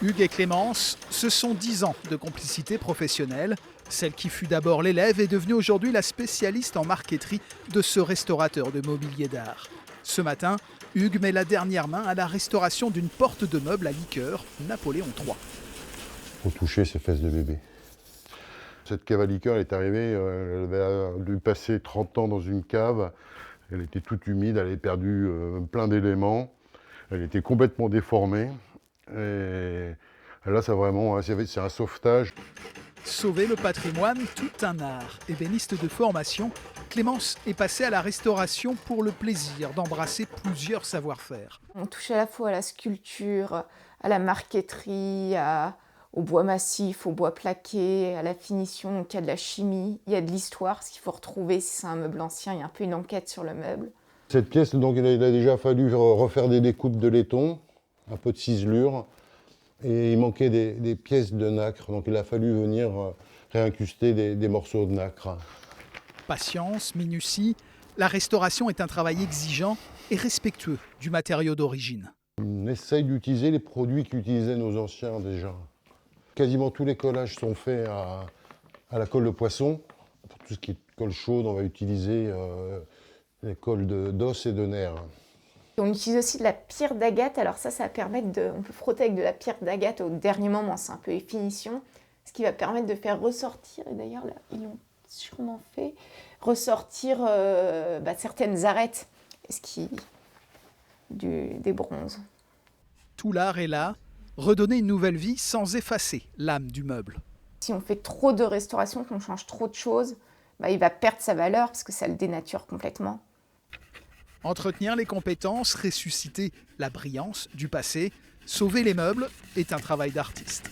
Hugues et Clémence, ce sont 10 ans de complicité professionnelle. Celle qui fut d'abord l'élève est devenue aujourd'hui la spécialiste en marqueterie de ce restaurateur de mobilier d'art. Ce matin, Hugues met la dernière main à la restauration d'une porte de meuble à liqueur Napoléon III. Faut toucher ses fesses de bébé. Cette cave à liqueur, elle est arrivée, elle avait dû passer 30 ans dans une cave. Elle était toute humide, elle avait perdu plein d'éléments. Elle était complètement déformée. Et là, c'est un sauvetage. Sauver le patrimoine, tout un art. Ébéniste de formation, Clémence est passée à la restauration pour le plaisir d'embrasser plusieurs savoir-faire. On touche à la fois à la sculpture, à la marqueterie, au bois massif, au bois plaqué, à la finition, donc il y a de la chimie, il y a de l'histoire, ce qu'il faut retrouver si c'est un meuble ancien, il y a un peu une enquête sur le meuble. Cette pièce, donc, il a déjà fallu refaire des découpes de laiton, un peu de ciselure, et il manquait des pièces de nacre, donc il a fallu venir réincruster des morceaux de nacre. Patience, minutie, la restauration est un travail exigeant et respectueux du matériau d'origine. On essaye d'utiliser les produits qu'utilisaient nos anciens déjà. Quasiment tous les collages sont faits à la colle de poisson. Pour tout ce qui est colle chaude, on va utiliser les colles d'os et de nerfs. On utilise aussi de la pierre d'agate, alors ça va permettre on peut frotter avec de la pierre d'agate au dernier moment, c'est un peu les finitions, ce qui va permettre de faire ressortir, et d'ailleurs là, ils l'ont sûrement fait, ressortir certaines arêtes des bronzes. Tout l'art est là, redonner une nouvelle vie sans effacer l'âme du meuble. Si on fait trop de restauration, qu'on change trop de choses, il va perdre sa valeur parce que ça le dénature complètement. Entretenir les compétences, ressusciter la brillance du passé, sauver les meubles est un travail d'artiste.